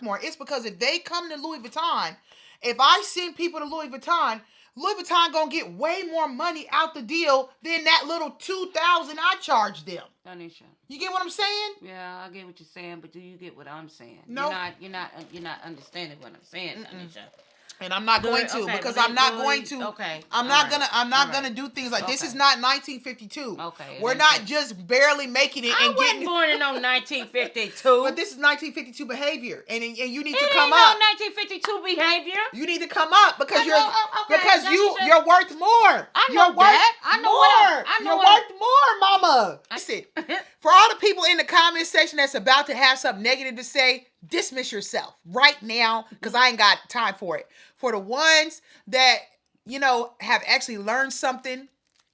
more. It's because if they come to Louis Vuitton, if I send people to Louis Vuitton gonna get way more money out the deal than that little $2,000 I charged them. Donisha, you get what I'm saying? Yeah, I get what you're saying, but do you get what I'm saying? No, you're not understanding what I'm saying, Donisha. And I'm not going to, because I'm not going to. Okay. I'm not gonna do things like this. Is not 1952. Okay. We're not just barely making it. I wasn't born in 1952. But this is 1952 behavior, and you need to come up. up. 1952 behavior. You need to come up because you're worth more. I know that. I know more. You're worth more, mama. Listen, for all the people in the comment section that's about to have something negative to say, dismiss yourself right now, because I ain't got time for it. For the ones that, have actually learned something,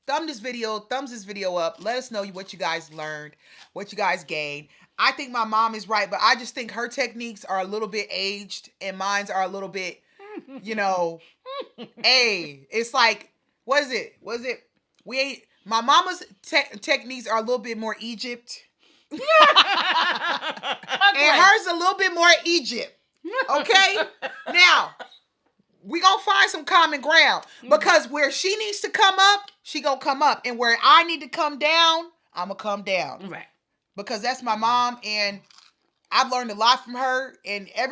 thumbs this video up. Let us know what you guys learned, what you guys gained. I think my mom is right, but I just think her techniques are a little bit aged and mine's are a little bit, hey, it's like, what is it? My mama's techniques are a little bit more Egypt. And hers a little bit more Egypt. Okay? Now, we gonna find some common ground, because where she needs to come up, she gonna come up, and where I need to come down, I'm gonna come down. Right. Because that's my mom, and I've learned a lot from her, and who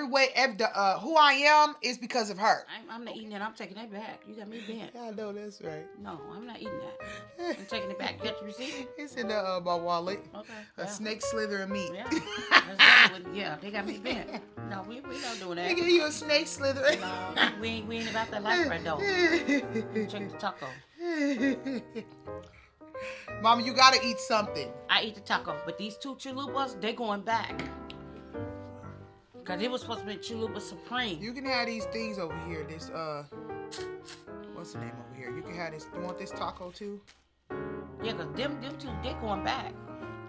I am is because of her. I'm not eating that. I'm taking that back. You got me bent. I know that's right. No, I'm not eating that. I'm taking it back. You got the receipt? It's in my wallet. Okay. A snake slither of meat. Yeah, they got me bent. No, we not doing that. They give you a snake slither. No, we ain't about that life right though. Check the taco. Mama, you gotta eat something. I eat the taco, but these two chalupas, they going back. Because it was supposed to be Chalupa Supreme. You can have these things over here. This, what's the name over here? You can have this. You want this taco too? Yeah, because them two, they going back.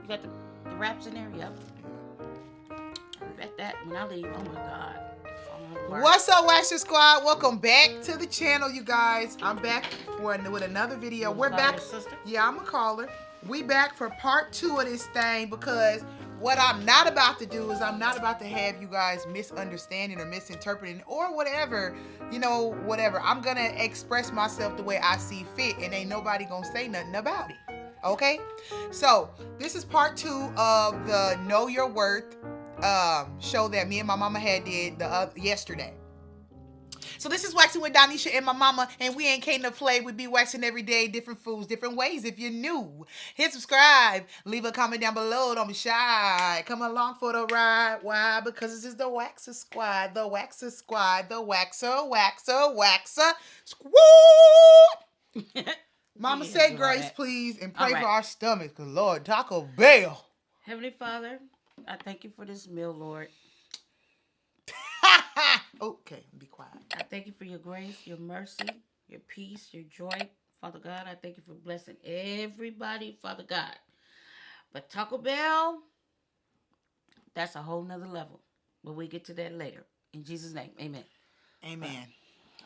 You got the wraps in there? Yep. I bet that when I leave, oh my God. What's up, Waxing Squad? Welcome back to the channel, you guys. I'm back with another video. We're back. Yeah, I'm going to call her. We back for part 2 of this thing, because what I'm not about to do is I'm not about to have you guys misunderstanding or misinterpreting or whatever, whatever. I'm going to express myself the way I see fit, and ain't nobody going to say nothing about it. Okay? So, this is part 2 of the Know Your Worth show that me and my mama had did yesterday. So this is Waxing with Donisha and my mama, and we ain't came to play. We be waxing every day, different foods, different ways. If you're new, hit subscribe, leave a comment down below. Don't be shy. Come along for the ride. Why? Because this is the Waxer Squad, the Waxer Squad, the Waxer Squad. Mama, say grace, please, and pray for our stomachs, because Lord, Taco Bell. Heavenly Father, I thank you for this meal, Lord. Okay, be quiet. I thank you for your grace, your mercy, your peace, your joy. Father God, I thank you for blessing everybody, Father God. But Taco Bell, that's a whole nother level. But we'll get to that later. In Jesus' name, amen. Amen.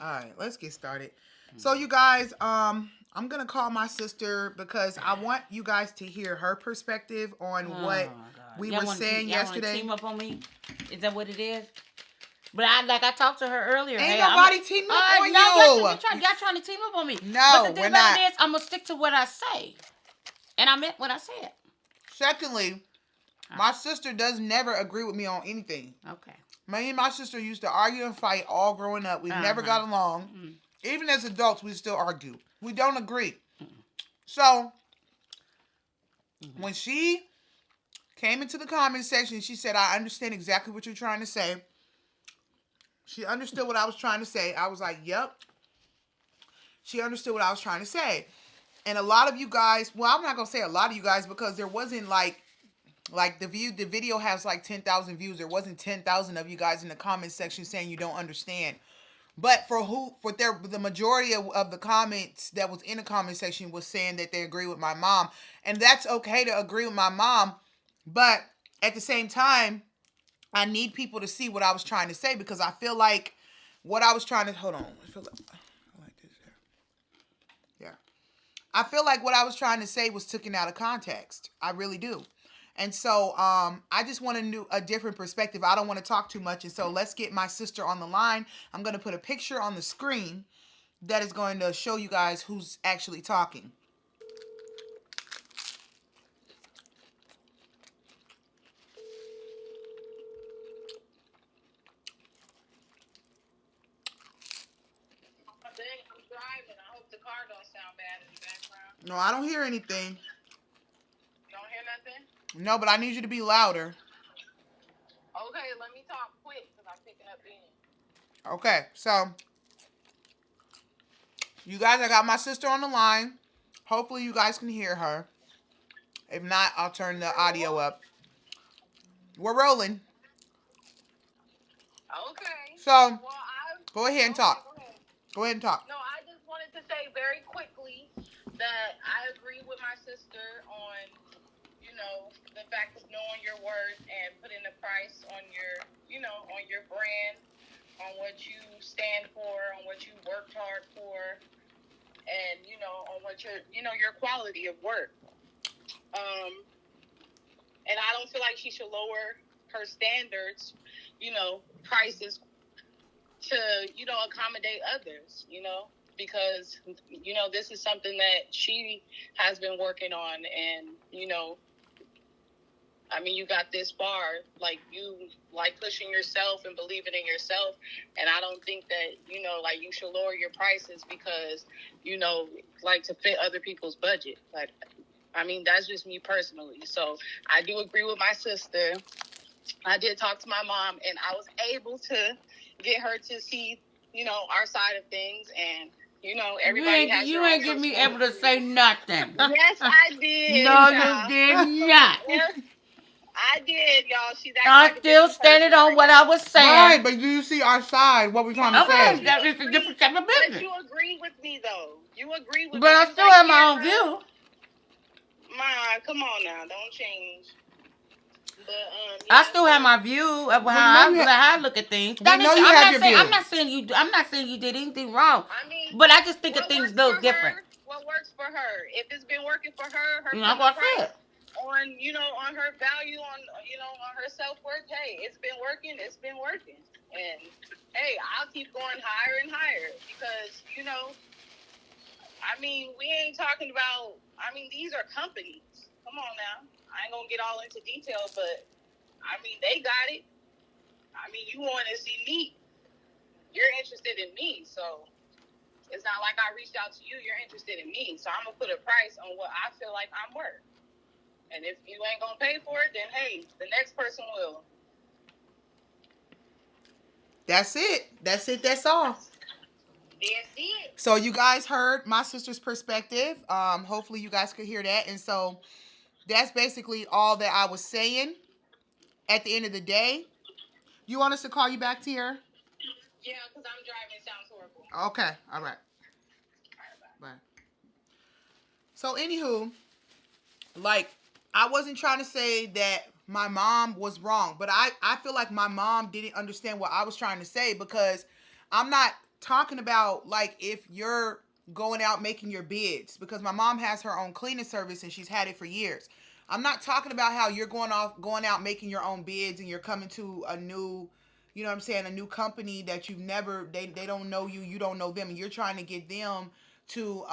All right, let's get started. So you guys, I'm going to call my sister because I want you guys to hear her perspective on what we were saying yesterday. Team up on me? Is that what it is? But I talked to her earlier. Ain't nobody teaming up on you. Y'all trying to team up on me. No, but the thing about it is, I'm going to stick to what I say. And I meant what I said. Secondly, my sister does never agree with me on anything. Okay. Me and my sister used to argue and fight all growing up. We never got along. Mm-hmm. Even as adults, we still argue. We don't agree. Mm-hmm. So, when she came into the comment section, she said, I understand exactly what you're trying to say. She understood what I was trying to say. I was like, yep. She understood what I was trying to say. And a lot of you guys, well, I'm not going to say a lot of you guys, because there wasn't like the video has like 10,000 views. There wasn't 10,000 of you guys in the comment section saying you don't understand. But the majority of the comments that was in the comment section was saying that they agree with my mom. And that's okay to agree with my mom. But at the same time, I need people to see what I was trying to say, because I feel like what I was trying to... Hold on. I feel like this here. Yeah. I feel like what I was trying to say was taken out of context. I really do. And so I just want a different perspective. I don't want to talk too much. And so let's get my sister on the line. I'm going to put a picture on the screen that is going to show you guys who's actually talking. I'm driving. I hope the car don't sound bad in the background. No, I don't hear anything. You don't hear nothing? No, but I need you to be louder. Okay, let me talk quick because I'm picking up in. Okay, so you guys, I got my sister on the line. Hopefully you guys can hear her. If not, I'll turn the audio up. We're rolling. Okay. So, Well, go ahead and talk. Go ahead and talk. No, I just wanted to say very quickly that I agree with my sister on, you know, the fact of knowing your worth and putting a price on your, you know, on your brand, on what you stand for, on what you worked hard for, and, you know, on what your, you know, your quality of work. And I don't feel like she should lower her standards, you know, prices to, you know, accommodate others, you know, because, you know, this is something that she has been working on. And, you know, I mean, you got this far, like, you like pushing yourself and believing in yourself. And I don't think that, you know, like, you should lower your prices because, you know, like, to fit other people's budget. Like, I mean, that's just me personally. So I do agree with my sister. I did talk to my mom, and I was able to get her to see, you know, our side of things. And, you know, everybody has You their ain't own get me personal able to say nothing. Yes, I did. No, you did not. Yes, I did, y'all. She's acting I'm like a still different standing person on right what now. I was saying. Right, but do you see our side, what we're trying to Okay, say? that is a different type of But business. you agree with me, though. You agree with But me. I You still like have my hearing own her. view. Ma, come on now. Don't change. But, I still have my view of how I look at things. We know you have your view. I'm not saying you did anything wrong. I mean, but I just think of what things a works little for different. her? What works for her? If it's been working for her, her You know putting what the I price said. on, you know, on her value, on, you know, on her self-worth, hey, it's been working. It's been working. And, hey, I'll keep going higher and higher because, you know, I mean, we ain't talking about, I mean, these are companies. Come on now. I ain't going to get all into detail, but, I mean, they got it. I mean, you want to see me. You're interested in me, so it's not like I reached out to you. You're interested in me, so I'm going to put a price on what I feel like I'm worth. And if you ain't going to pay for it, then, hey, the next person will. That's it. That's it. That's all. That's it. So you guys heard my sister's perspective. Hopefully you guys could hear that. And so that's basically all that I was saying. At the end of the day, you want us to call you back, Tier? Yeah, because I'm driving. It sounds horrible. Okay. All right. Bye. So anywho, like, I wasn't trying to say that my mom was wrong, but I feel like my mom didn't understand what I was trying to say, because I'm not talking about, like, if you're going out making your bids, because my mom has her own cleaning service and she's had it for years. I'm not talking about how you're going out making your own bids and you're coming to a new, you know what I'm saying, a new company that you've never, they don't know you, you don't know them, and you're trying to get them to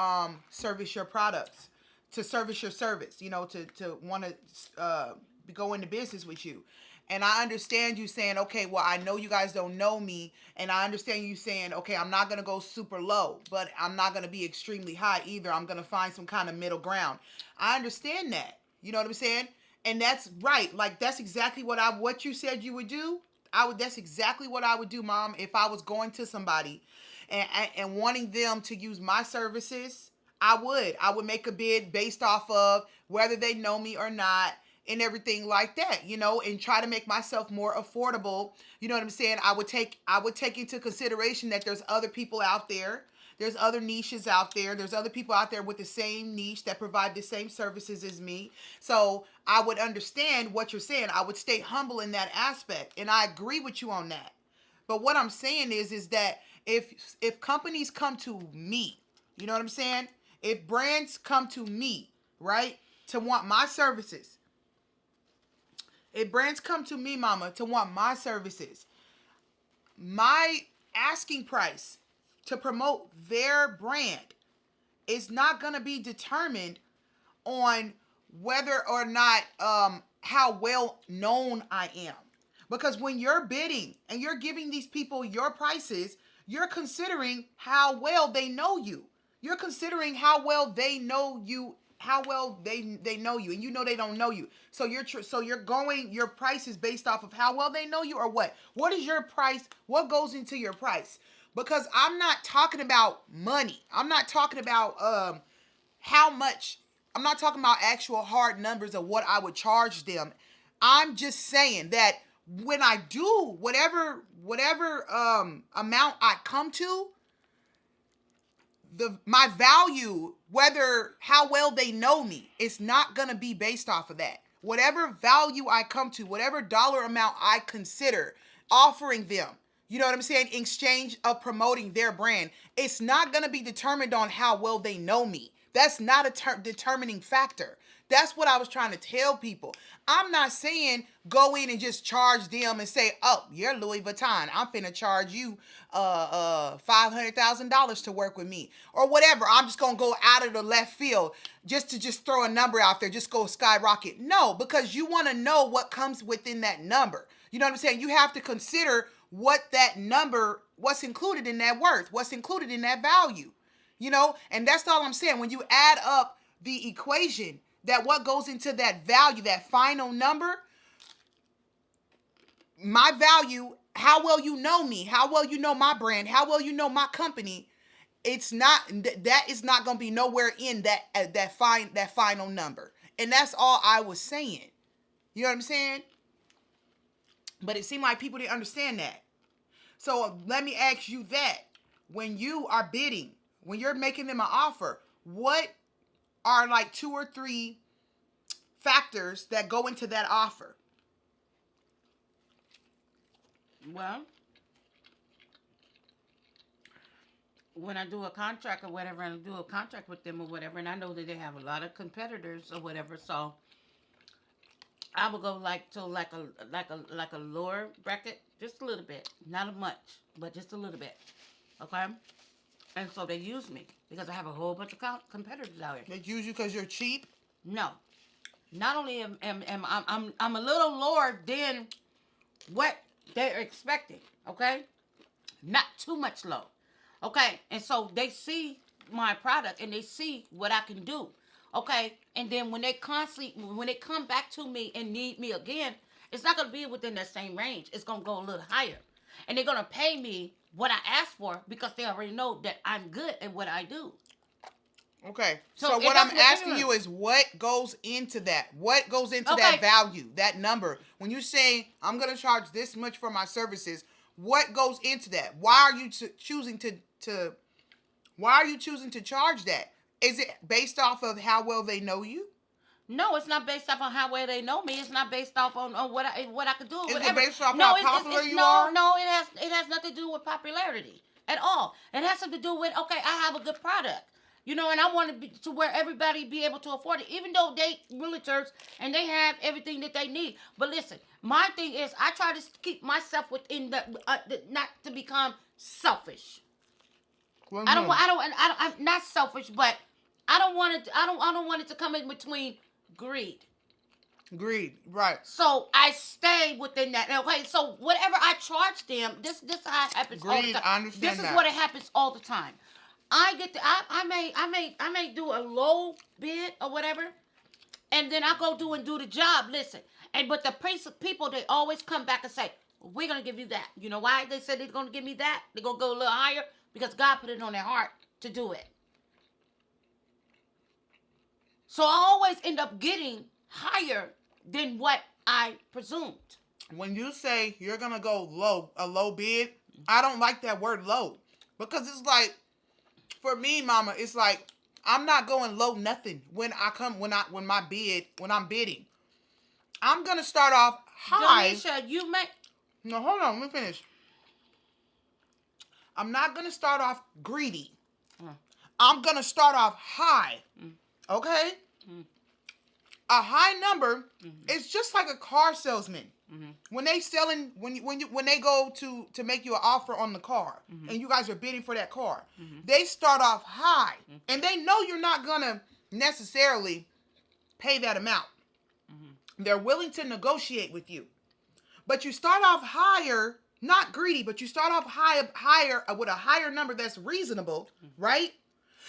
service your products, to service your service, you know, to want to go into business with you. And I understand you saying, okay, well, I know you guys don't know me, and I understand you saying, okay, I'm not going to go super low, but I'm not going to be extremely high either. I'm going to find some kind of middle ground. I understand that. You know what I'm saying? And that's right. Like, that's exactly what you said you would do. That's exactly what I would do, Mom, if I was going to somebody and wanting them to use my services. I would make a bid based off of whether they know me or not, and everything like that, you know, and try to make myself more affordable. You know what I'm saying? I would take into consideration that there's other people out there. There's other niches out there. There's other people out there with the same niche that provide the same services as me. So I would understand what you're saying. I would stay humble in that aspect. And I agree with you on that. But what I'm saying is that if companies come to me, you know what I'm saying? If brands come to me, right, to want my services, If brands come to me, mama, to want my services, my asking price to promote their brand is not going to be determined on whether or not how well known I am. Because when you're bidding and you're giving these people your prices, you're considering how well they know you. You're considering how well they know you, how well they know you, and you know they don't know you. So you're going, your price is based off of how well they know you, or what? What is your price? What goes into your price? Because I'm not talking about money. I'm not talking about how much. I'm not talking about actual hard numbers of what I would charge them. I'm just saying that when I do whatever amount I come to, my value, whether how well they know me, it's not going to be based off of that. Whatever value I come to, whatever dollar amount I consider offering them, you know what I'm saying, in exchange of promoting their brand, it's not going to be determined on how well they know me. That's not a determining factor. That's what I was trying to tell people. I'm not saying go in and just charge them and say, oh, you're Louis Vuitton, I'm finna charge you $500,000 to work with me, or whatever. I'm just gonna go out of the left field just to throw a number out there, just go skyrocket. No, because you want to know what comes within that number. You know what I'm saying? You have to consider what that number, what's included in that worth, what's included in that value. You know, and that's all I'm saying. When you add up the equation, that what goes into that value, that final number, my value, how well you know me, how well you know my brand, how well you know my company, it's not, that is not going to be nowhere in that final number. And that's all I was saying. You know what I'm saying? But it seemed like people didn't understand that. So let me ask you that. When you are bidding, when you're making them an offer, what are like 2 or 3 factors that go into that offer? Well, when I do a contract or whatever, and I do a contract with them or whatever, and I know that they have a lot of competitors or whatever, so I will go like a lower bracket, just a little bit, not much, but just a little bit, okay? And so they use me because I have a whole bunch of competitors out here. They use you because you're cheap? No, not only am I'm a little lower than what they're expecting, okay? Not too much low, okay? And so they see my product and they see what I can do, okay? And then when they come back to me and need me again, it's not going to be within that same range. It's going to go a little higher. And they're going to pay me what I asked for because they already know that I'm good at what I do. Okay. So what I'm asking you is what goes into that? What goes into that value, that number? When you say, I'm going to charge this much for my services, what goes into that? Why are you choosing to charge that? Is it based off of how well they know you? No, it's not based off on how well they know me. It's not based off on what I could do. Is it based off how popular you are? No, it has nothing to do with popularity at all. It has something to do with, okay, I have a good product. You know, and I want to be to where everybody be able to afford it, even though they realtors and they have everything that they need. But listen, my thing is, I try to keep myself within the not to become selfish. Well, I'm not selfish, but I don't want it. I don't want it to come in between greed. Greed, right? So I stay within that. Okay, so whatever I charge them, this how it happens all the time. I understand this is what it happens all the time. I may do a low bid or whatever, and then I go do the job. Listen, but the people, they always come back and say, we're gonna give you that. You know why they said they're gonna give me that? They're gonna go a little higher because God put it on their heart to do it. So I always end up getting higher than what I presumed. When you say you're gonna go low, a low bid, I don't like that word low, because it's like, for me, mama, it's like I'm not going low nothing when I'm bidding. I'm gonna start off high. DONISHA, you may. No, hold on, let me finish. I'm not gonna start off greedy. I'm gonna start off high. Okay? A high number is just like a car salesman. When they selling, when they go to make you an offer on the car, and you guys are bidding for that car, they start off high, and they know you're not gonna necessarily pay that amount. They're willing to negotiate with you, but you start off higher, not greedy, but you start off higher with a higher number that's reasonable, right?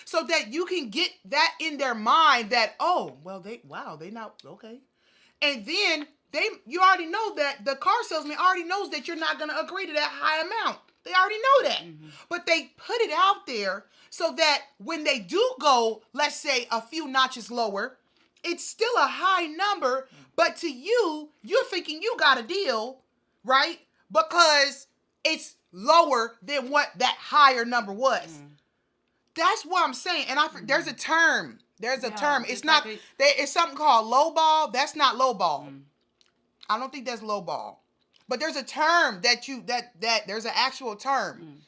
So that you can get that in their mind that, oh, well, they not, okay. And then you already know that the car salesman already knows that you're not going to agree to that high amount. They already know that. But they put it out there so that when they do go, let's say a few notches lower, it's still a high number, but to you, you're thinking you got a deal, right? Because it's lower than what that higher number was. That's what I'm saying. And there's a term. There's a term. It's not, it's something called lowball. That's not lowball. I don't think that's lowball. But there's a term that there's an actual term,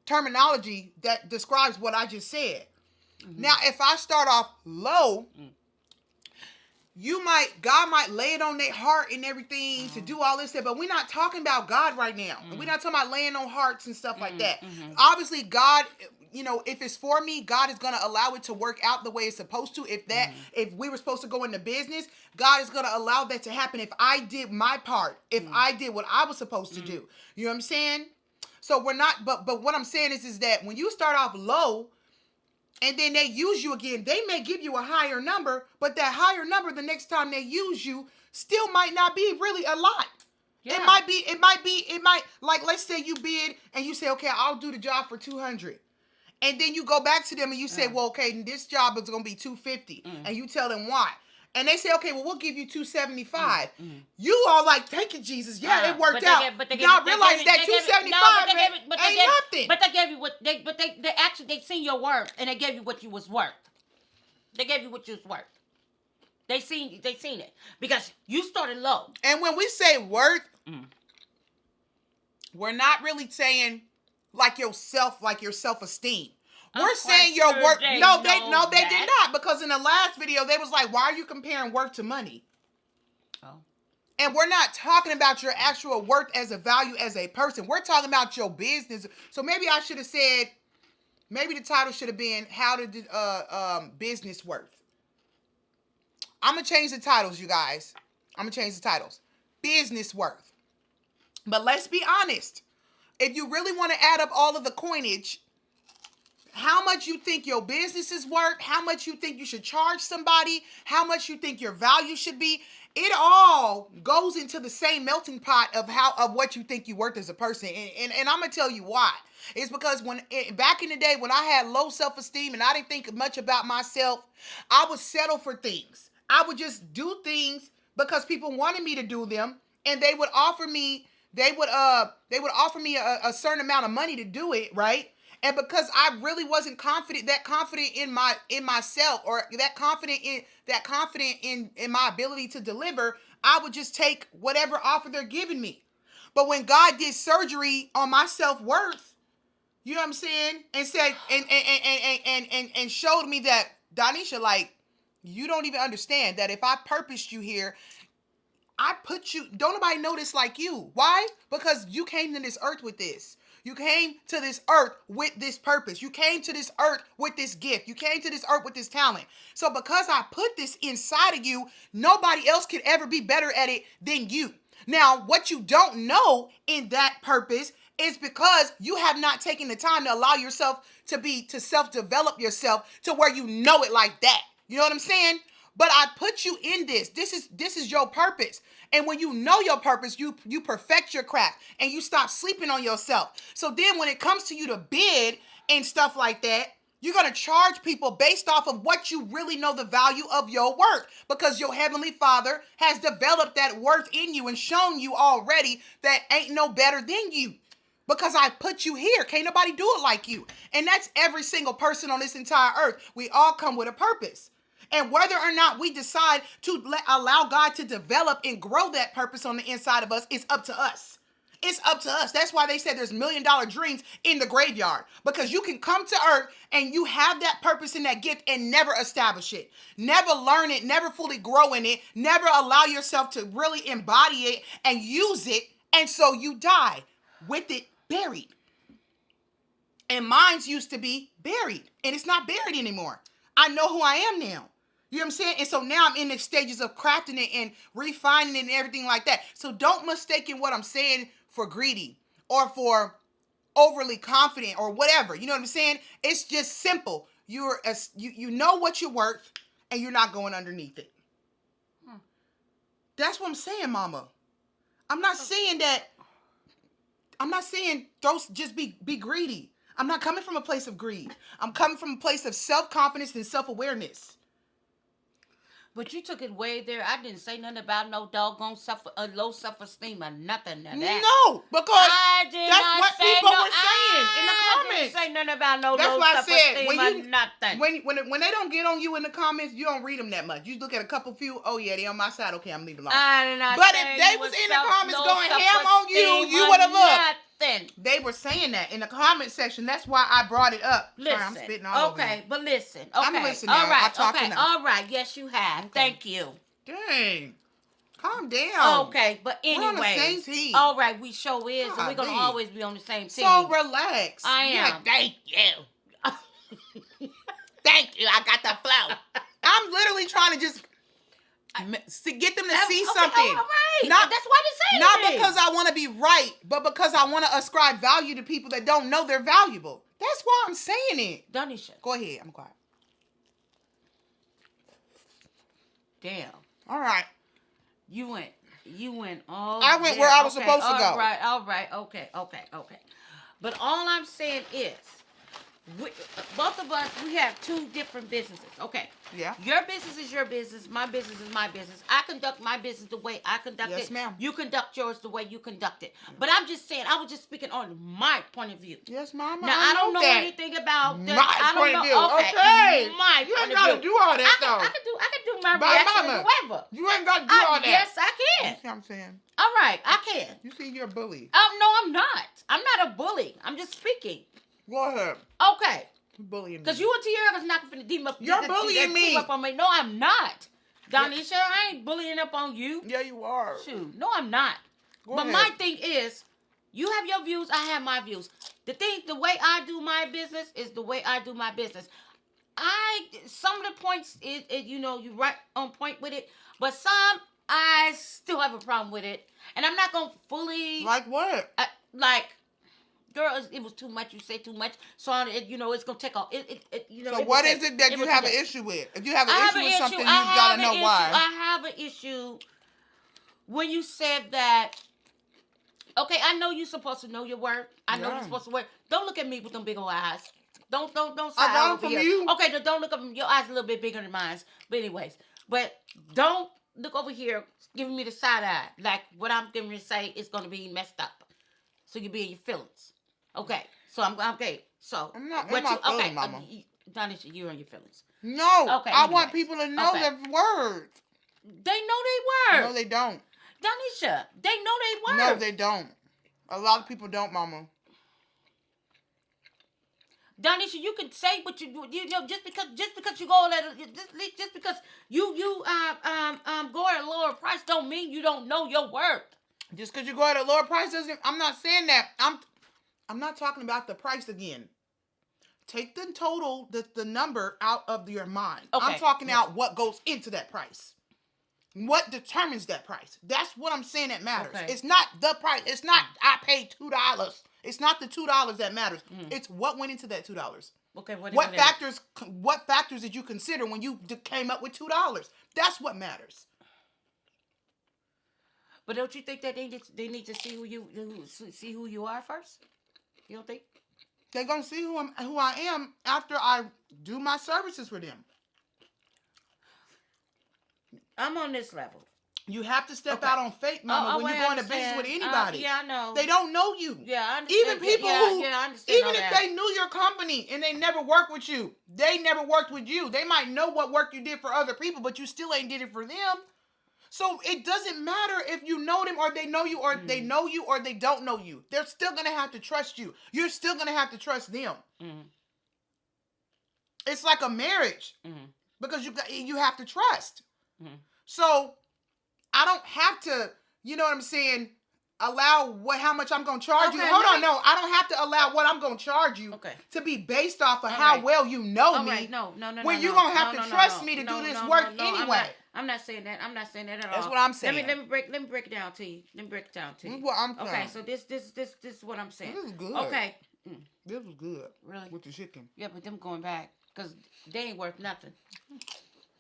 terminology that describes what I just said. Now, if I start off low, God might lay it on their heart and everything to do all this stuff, but we're not talking about God right now. We're not talking about laying on hearts and stuff like that. Obviously, God, if it's for me, God is going to allow it to work out the way it's supposed to. If we were supposed to go into business, God is going to allow that to happen if I did my part, if I did what I was supposed to do. You know what I'm saying? So we're not, but what I'm saying is that when you start off low, and then they use you again, they may give you a higher number, but that higher number the next time they use you still might not be really a lot. Yeah. It might, like, let's say you bid and you say, okay, I'll do the job for 200. And then you go back to them and you say, well, okay, this job is going to be 250. And you tell them why. And they say, okay, well, we'll give you 275. You all like, thank you, Jesus. Yeah, it worked out. Y'all realize that 275 ain't nothing. But they gave you what they seen your worth, and they gave you what you was worth. They gave you what you was worth. They seen it because you started low. And when we say worth, we're not really saying like your self-esteem. We're saying your worth. No, they did not, because in the last video they was like, why are you comparing worth to money? Oh. And we're not talking about your actual worth as a value as a person. We're talking about your business. So maybe I should have said, maybe the title should have been how to business worth. I'm gonna change the titles, you guys. I'm gonna change the titles. Business worth. But let's be honest. If you really want to add up all of the coinage, how much you think your business is worth, how much you think you should charge somebody, how much you think your value should be, it all goes into the same melting pot of what you think you're worth as a person. And I'm going to tell you why. It's because back in the day when I had low self-esteem and I didn't think much about myself, I would settle for things. I would just do things because people wanted me to do them, and they would offer me a certain amount of money to do it, right? And because I really wasn't confident in myself, or that confident in my ability to deliver, I would just take whatever offer they're giving me. But when God did surgery on my self-worth, you know what I'm saying? And said and showed me that, Donisha, like, you don't even understand that if I purposed you here, I put you, don't nobody know this like you. Why? Because you came to this earth with this. You came to this earth with this purpose. You came to this earth with this gift. You came to this earth with this talent. So because I put this inside of you, nobody else could ever be better at it than you. Now, what you don't know in that purpose is because you have not taken the time to allow yourself to self-develop yourself to where you know it like that. You know what I'm saying? But I put you in this. This is your purpose. And when you know your purpose, you perfect your craft and you stop sleeping on yourself. So then when it comes to you to bid and stuff like that, you're going to charge people based off of what you really know the value of your worth, because your Heavenly Father has developed that worth in you and shown you already that ain't no better than you. Because I put you here. Can't nobody do it like you. And that's every single person on this entire earth. We all come with a purpose. And whether or not we decide to allow God to develop and grow that purpose on the inside of us is up to us. It's up to us. That's why they said there's $1 million dreams in the graveyard, because you can come to earth and you have that purpose and that gift and never establish it, never learn it, never fully grow in it, never allow yourself to really embody it and use it. And so you die with it buried. And mine's used to be buried, and it's not buried anymore. I know who I am now. You know what I'm saying? And so now I'm in the stages of crafting it and refining it and everything like that. So don't mistake what I'm saying for greedy or for overly confident or whatever. You know what I'm saying? It's just simple. You know what you're worth, and you're not going underneath it. That's what I'm saying, Mama. I'm not saying just be greedy. I'm not coming from a place of greed. I'm coming from a place of self-confidence and self-awareness. But you took it way there. I didn't say nothing about no doggone low self-esteem or nothing of that. No, because that's what people were saying in the comments. I didn't say nothing about no that's low self-esteem or nothing. When they don't get on you in the comments, you don't read them that much. You look at a couple few, oh yeah, they on my side. Okay, I'm leaving alone. But if they was in the comments going ham on you, you would have looked. They were saying that in the comment section. That's why I brought it up. Listen. Sorry, I'm spitting all over you. But listen. Okay. I'm listening. All right. I talk enough. All right. Yes, you have. Okay. Thank you. Dang. Calm down. Okay, but anyway. We're on the same team. All right, we sure is. And we're going to always be on the same team. So relax. I am. Like, thank you. Thank you. I got the flow. I'm literally trying to just get them to see something. All right. That's why they say not because I want to be right, but because I want to ascribe value to people that don't know they're valuable. That's why I'm saying it. DONISHA. Go ahead. I'm quiet. Damn. All right. You went all I went where I was supposed to go. All right. Okay. But all I'm saying is, both of us, we have two different businesses. Okay. Yeah. Your business is your business. My business is my business. I conduct my business the way I conduct it. Yes, ma'am. You conduct yours the way you conduct it. But I'm just saying, I was just speaking on my point of view. Yes, Mama. Now, I don't know anything about that. My point of view. Okay. My you ain't point got of to view. do all that, though. I can do my reaction or whatever. You ain't got to do all that. Yes, I can. You see what I'm saying? All right, I can. You see, you're a bully. No, I'm not. I'm not a bully. I'm just speaking. Go ahead. Okay. Bullying me. Because you and Tierra's not going to deem up. You're bullying me. Up on me. No, I'm not. DONISHA, I ain't bullying up on you. Yeah, you are. Shoot. No, I'm not. Go but ahead. my thing is, you have your views, I have my views. The way I do my business is the way I do my business. Some of the points, you right on point with it. But some, I still have a problem with it. And I'm not going to fully... Like what? Girl, it was too much. You say too much, so it's gonna take off. So what is it that you have an issue with? If you have an issue with something, you gotta know why. I have an issue when you said that. Okay, I know you're supposed to know your worth. I know you're supposed to work. Don't look at me with them big old eyes. Don't. I got it from you. Okay, don't look up. Your eyes a little bit bigger than mine. But anyways, don't look over here giving me the side eye. Like what I'm going to say is gonna be messed up. So you be in your feelings. Okay, so I'm okay. So I'm not in my feelings, Mama. DONISHA, you're in your feelings. No. Okay. I want people to know their words. They know their words. No, they don't. DONISHA, they know their words. No, they don't. A lot of people don't, Mama. DONISHA, you can say what you know just because you go at just because you go at a lower price don't mean you don't know your worth. Just because you go at a lower price doesn't. I'm not saying that. I'm not talking about the price again. Take the total, the number out of your mind. Okay. I'm talking out what goes into that price. What determines that price? That's what I'm saying that matters. Okay. It's not the price. It's not I paid $2. It's not the $2 that matters. It's what went into that $2. Okay. What factors did you consider when you came up with $2? That's what matters. But don't you think that they need to see who you are first? You don't think? They're gonna see who I am after I do my services for them. I'm on this level. You have to step out on faith, Mama, when you go into business with anybody. Yeah, I know. They don't know you. Yeah, I understand. Even people even if they knew your company and they never worked with you, they never worked with you. They might know what work you did for other people, but you still ain't did it for them. So it doesn't matter if you know them or they know you or they know you or they don't know you. They're still going to have to trust you. You're still going to have to trust them. It's like a marriage because you have to trust. So I don't have to, you know what I'm saying, allow how much I'm going to charge you. Hold on, no. I don't have to allow what I'm going to charge you to be based off of how well you know me. No. When you're going to have to trust me to do this work anyway. I'm not saying that. I'm not saying that at all. That's what I'm saying. Let me break it down to you. Let me break it down to you. This is what I'm saying. Okay, so this is what I'm saying. This is good. Okay. This was good. Really? With the chicken. Yeah, but them going back because they ain't worth nothing.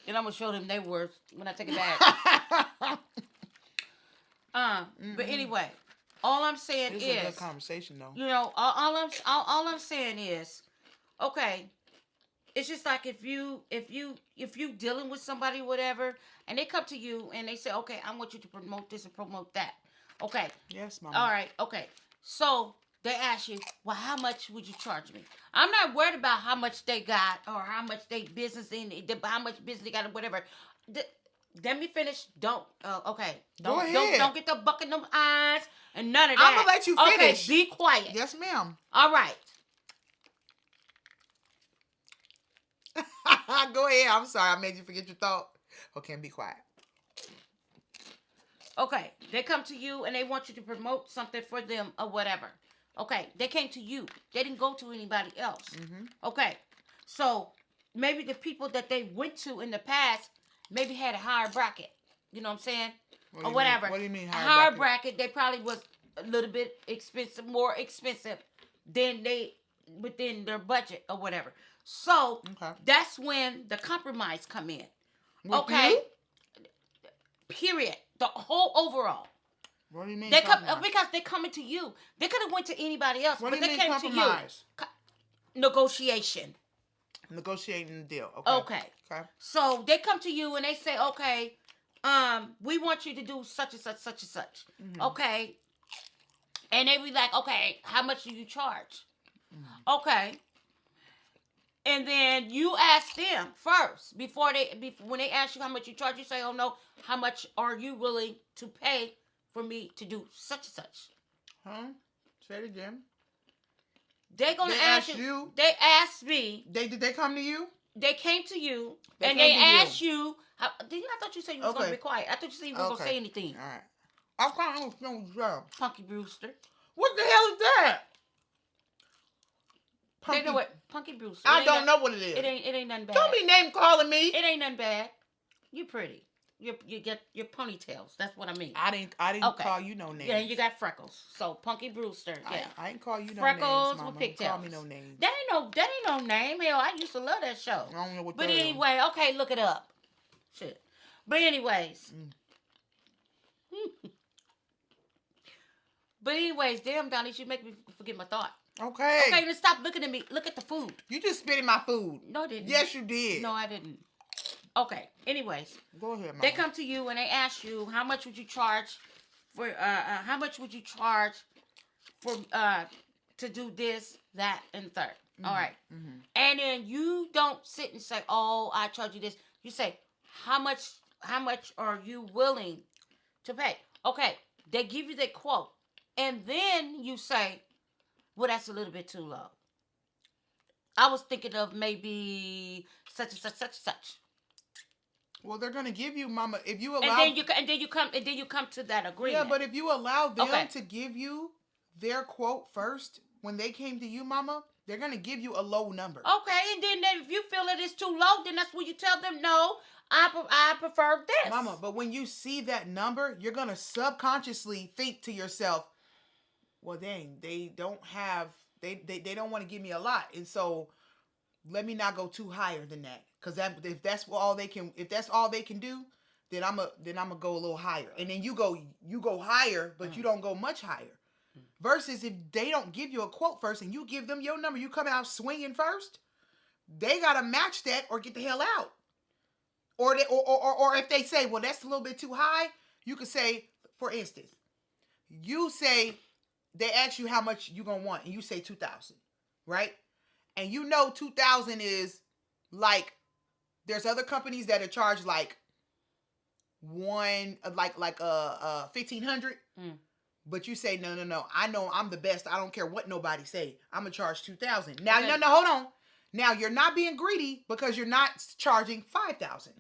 And I'm gonna show them they worth when I take it back. But anyway, all I'm saying this is a good conversation though. You know, all I'm saying is, okay, it's just like if you dealing with somebody, whatever, and they come to you and they say, okay, I want you to promote this and promote that. Okay. Yes, Mama. All right. Okay. So they ask you, well, how much would you charge me? I'm not worried about how much they got or how much they business in, how much business they got or whatever. Let me finish. Okay. Go ahead. Don't get the buck in them eyes and none of that. I'm gonna let you finish. Okay, be quiet. Yes, ma'am. All right. Go ahead. I'm sorry. I made you forget your thought. Okay, be quiet. Okay. They come to you and they want you to promote something for them or whatever. Okay. They came to you. They didn't go to anybody else. Okay. So maybe the people that they went to in the past maybe had a higher bracket. You know what I'm saying? Or whatever. What do you mean higher bracket? They probably was a little bit expensive, more expensive than within their budget or whatever. So that's when the compromise come in. With you? Period. The whole overall. What do you mean? Because they're coming to you. They could have went to anybody else, but they came compromise? To you. Negotiation. Negotiating the deal. Okay. So they come to you and they say, okay, we want you to do such and such, such and such. Okay. And they be like, okay, how much do you charge? Okay. And then you ask them first when they ask you how much you charge, you say, oh no, how much are you willing to pay for me to do such and such? Huh? Say it again. They're gonna ask you. They asked me. Did they come to you? They came to you and they asked you. I thought you said you was gonna be quiet. I thought you said you weren't gonna say anything. All right. I'm kind of Punky Brewster. What the hell is that? They know what Punky Brewster. I don't know what it is. It ain't nothing bad. Don't be name calling me. It ain't nothing bad. You pretty. You get your ponytails. That's what I mean. I didn't call you no name. Yeah, you got freckles. So Punky Brewster. Yeah. I ain't call you no freckles names, Mama. with pigtails. Call me no names. That ain't no name. Hell, I used to love that show. I don't know what but that anyway, is. Okay, look it up. Shit. But anyways. But anyways, damn, Donnie, you make me forget my thought. Okay. Okay, then stop looking at me. Look at the food. You just spit in my food. No, I didn't. Yes, you did. No, I didn't. Okay. Anyways, go ahead, Mama. They come to you and they ask you how much would you charge for to do this, that, and third. All right. And then you don't sit and say, "Oh, I charge you this." You say, "How much are you willing to pay?" Okay. They give you the quote, and then you say, "Well, that's a little bit too low. I was thinking of maybe such and such, such and such." Well, they're gonna give you, Mama, if you allow. And then you come to that agreement. Yeah, but if you allow them to give you their quote first when they came to you, Mama, they're gonna give you a low number. Okay, and then if you feel it is too low, then that's when you tell them, no, I prefer this, Mama. But when you see that number, you're gonna subconsciously think to yourself, well, dang, they don't want to give me a lot, and so let me not go too higher than that. Because if that's all they can do, then I'm gonna go a little higher. And then you go higher, but you don't go much higher. Versus if they don't give you a quote first and you give them your number, you come out swinging first. They gotta match that or get the hell out. Or if they say, well, that's a little bit too high, you could say, for instance, you say they ask you how much you gonna want, and you say 2,000, right? And you know 2,000 is like. There's other companies that are charged like one like 1,500. But you say no. I know I'm the best. I don't care what nobody say. I'm gonna charge 2,000. Now no, hold on. Now you're not being greedy because you're not charging 5,000.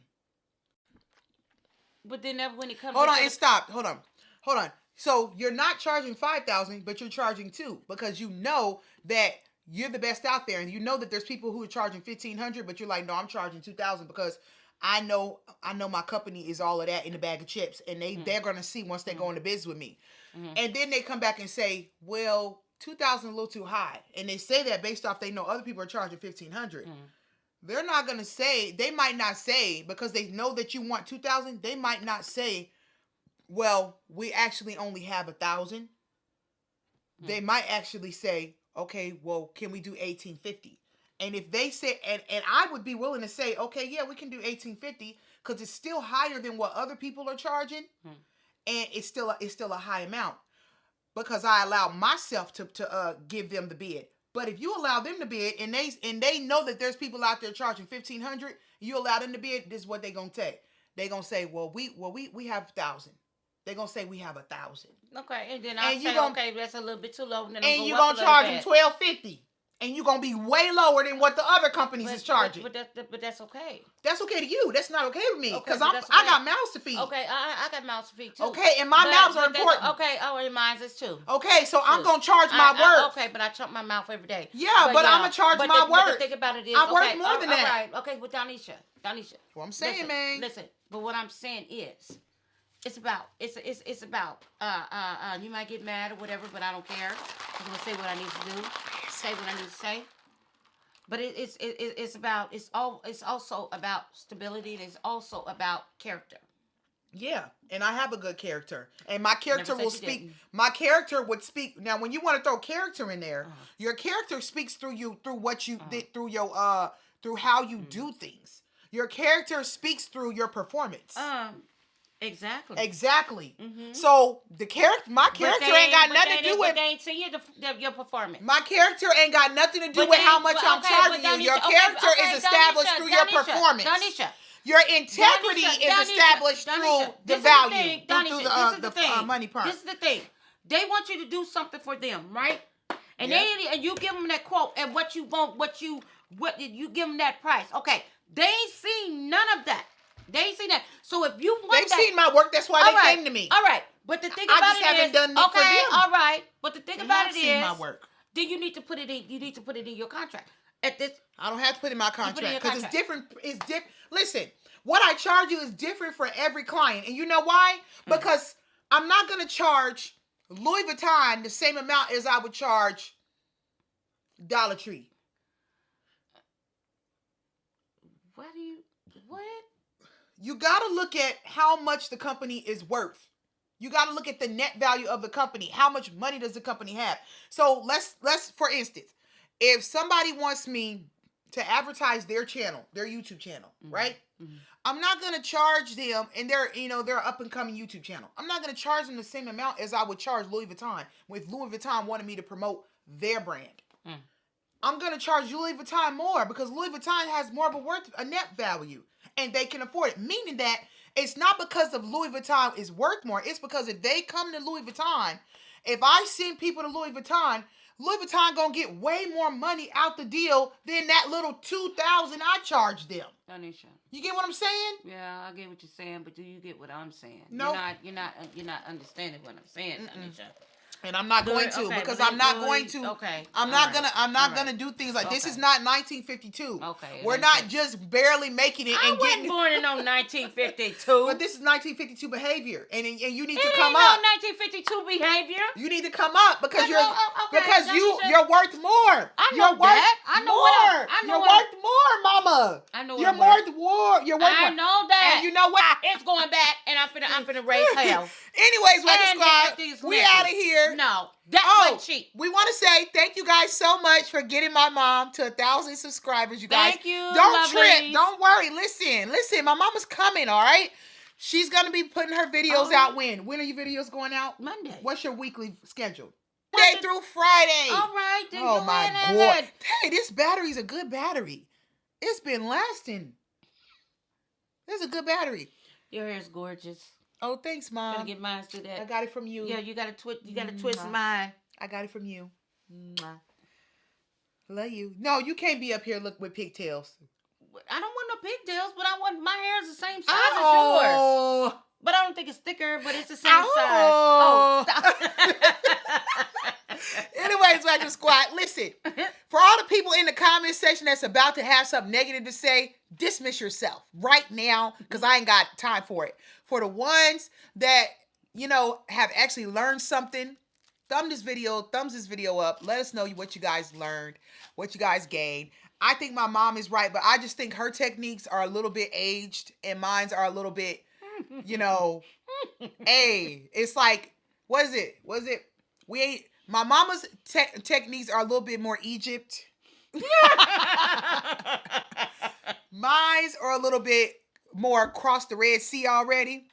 But then when it comes, hold on and stop. Hold on. So you're not charging 5,000, but you're charging 2 because you know that you're the best out there, and you know that there's people who are charging 1,500, but you're like, no, I'm charging 2,000 because I know my company is all of that in a bag of chips, and they're gonna see once they go into business with me, and then they come back and say, well, 2,000 a little too high, and they say that based off they know other people are charging 1,500. They're not gonna say. They might not say because they know that you want 2,000. They might not say, well, we actually only have 1,000. They might actually say, okay, well, can we do 1,850? And if they say, and I would be willing to say, okay, yeah, we can do 1,850 because it's still higher than what other people are charging, and it's still a high amount because I allow myself to give them the bid. But if you allow them to bid and they know that there's people out there charging 1,500, you allow them to bid, this is what they're gonna say. They're gonna say, well, we have 1,000. They're going to say we have 1,000. Okay, and then I'll say, okay, that's a little bit too low. And you're going to charge them $1,250. And you're going to be way lower than what the other companies is charging. But that's okay. That's okay to you. That's not okay with me. Because okay. I got mouths to feed. Okay, I got mouths to feed too. Okay, and my mouths are important. Okay, and mine is too. Okay, so I'm going to charge my worth. Okay, but I chop my mouth every day. Yeah, but I'm going to charge my worth. But the thing about it is, I'm worth more than that. All right, okay, with Donisha. What I'm saying, man. Listen, but what I'm saying is, it's about you might get mad or whatever, but I don't care. I'm gonna say what I need to do, say what I need to say. But it's also about stability, and it's also about character. Yeah, and I have a good character, and my character will speak. My character would speak. Now, when you want to throw character in there, your character speaks through you, through what you did, through your through how you do things. Your character speaks through your performance. Exactly. So my character ain't got nothing to do with. They ain't see your performance. My character ain't got nothing to do with how much I'm charging you. Your character is established through your performance. Donisha. Your integrity is established through the value, through the money part. This is the thing. They want you to do something for them, right? And you give them that quote and what you want, what you give them that price. Okay, they ain't seen none of that. They ain't seen that. So if you want They've seen my work. That's why they came to me. All right. But the thing about I just haven't done it for them. All right. But the thing about it is, my work. Then you need to put it in. You need to put it in your contract. I don't have to put it in my contract because it's different. It's different. Listen, what I charge you is different for every client, and you know why? Because I'm not gonna charge Louis Vuitton the same amount as I would charge Dollar Tree. What? You got to look at how much the company is worth. You got to look at the net value of the company. How much money does the company have? So let's for instance, if somebody wants me to advertise their channel, their YouTube channel, right? I'm not going to charge them, and they're up and coming YouTube channel. I'm not going to charge them the same amount as I would charge Louis Vuitton if Louis Vuitton wanted me to promote their brand. I'm going to charge Louis Vuitton more because Louis Vuitton has more of a net value. And they can afford it. Meaning that it's not because of Louis Vuitton is worth more. It's because if they come to Louis Vuitton, if I send people to Louis Vuitton gonna get way more money out the deal than that little $2,000 I charged them. Donisha. You get what I'm saying? Yeah, I get what you're saying, but do you get what I'm saying? No. You're not understanding what I'm saying, Donisha. And I'm not going to because I'm not going to. Okay. I'm not gonna do things like this. Is not 1952. Okay. We're not just barely making it and getting. I wasn't born in 1952. But this is 1952 behavior, and you need to It come ain't up. no 1952 behavior. You need to come up because you're Donisha. you're worth more. I know that. I know more. You're worth more, Mama. I know you're worth more. You're worth more. I know that. And you know what? It's going back, and I'm finna raise hell. Anyways, we out of here. No, that's cheap. We want to say thank you guys so much for getting my mom to 1,000 subscribers. You guys, thank you. Don't trip. Don't worry. Listen. My mama's coming. All right. She's gonna be putting her videos out. When are your videos going out? Monday. What's your weekly schedule? Monday through Friday. All right. Then oh my God. Hey, this battery's a good battery. It's been lasting. It's a good battery. Your hair is gorgeous. Oh, thanks, Mom. Gotta get mine to that. I got it from you. Yeah, you gotta twist mine. I got it from you. Love you. No, you can't be up here with pigtails. I don't want no pigtails, but my hair is the same size as yours. But I don't think it's thicker, but it's the same size. Oh, stop. Anyways, Waxing Squad, listen. For all the people in the comment section that's about to have something negative to say, dismiss yourself right now because I ain't got time for it. For the ones that, have actually learned something, thumbs this video up. Let us know what you guys learned, what you guys gained. I think my mom is right, but I just think her techniques are a little bit aged and mine's are a little bit, it's like, what is it? My mama's techniques are a little bit more Egypt. Mine's are a little bit more across the Red Sea already.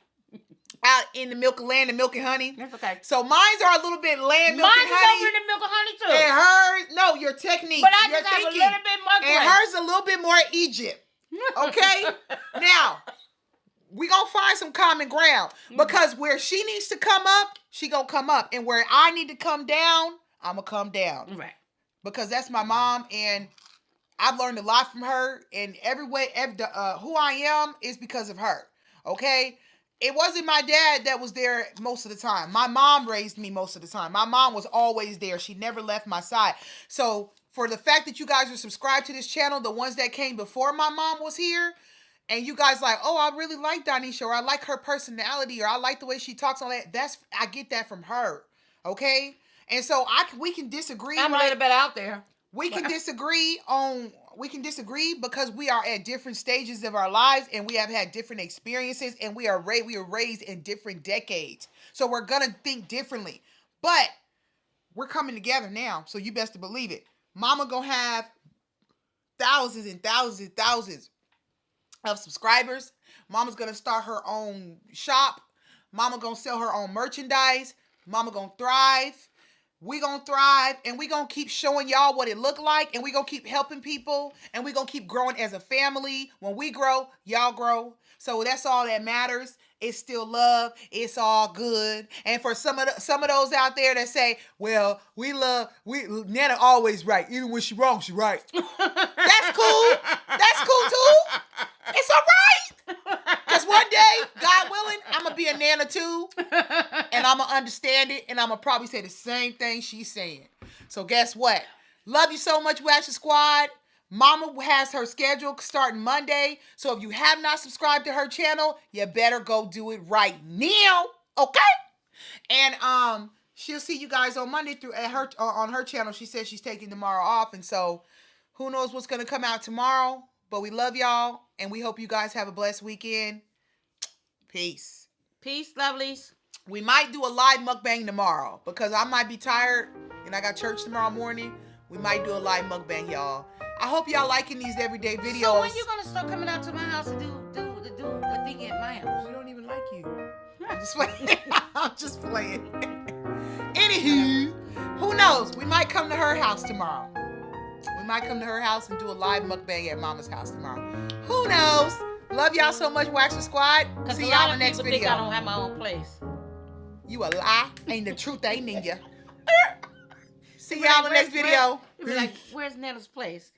Out in the land of milk and honey. That's okay. So mine's are a little bit land, milk, and honey. Mine's over in the milk and honey too. And hers, no, your technique. But I just have a little bit more grace. And hers a little bit more Egypt. Okay? Now, we gonna find some common ground. Because where she needs to come up, she gonna come up. And where I need to come down, I'm gonna come down. Right. Because that's my mom, and I've learned a lot from her. And who I am is because of her. Okay? It wasn't my dad that was there most of the time. My mom raised me most of the time. My mom was always there. She never left my side. So for the fact that you guys are subscribed to this channel, the ones that came before my mom was here, and you guys like, oh, I really like Donisha, or I like her personality, or I like the way she talks on that. I get that from her. Okay? And so we can disagree. I'm a little bit out there. We can disagree because we are at different stages of our lives and we have had different experiences and we were raised in different decades. So we're going to think differently. But we're coming together now, so you best to believe it. Mama going to have thousands and thousands and thousands of subscribers. Mama's going to start her own shop. Mama going to sell her own merchandise. Mama going to thrive. We gonna thrive, and we gonna keep showing y'all what it look like, and we gonna keep helping people, and we gonna keep growing as a family. When we grow, y'all grow. So that's all that matters. It's still love. It's all good. And for some of those out there that say, well, Nana always right. Even when she wrong, she right. That's cool. That's cool too. It's all right. Because one day, God willing, I'm going to be a Nana too. And I'm going to understand it. And I'm going to probably say the same thing she's saying. So guess what? Love you so much, Waxing Squad. Mama has her schedule starting Monday. So if you have not subscribed to her channel, you better go do it right now. Okay? And she'll see you guys on Monday on her channel. She says she's taking tomorrow off. And so who knows what's going to come out tomorrow. But we love y'all. And we hope you guys have a blessed weekend. Peace. Peace, lovelies. We might do a live mukbang tomorrow. Because I might be tired. And I got church tomorrow morning. We might do a live mukbang, y'all. I hope y'all liking these everyday videos. So when you gonna start coming out to my house and do a thing at my house? We don't even like you. I'm just playing. I'm just playing. Anywho, who knows? We might come to her house tomorrow. We might come to her house and do a live mukbang at Mama's house tomorrow. Who knows? Love y'all so much, Waxing Squad. See y'all in the next video. Think I don't have my own place. You a lie. Ain't the truth ain't in ya. See y'all in the next video. Like, where's Nana's place?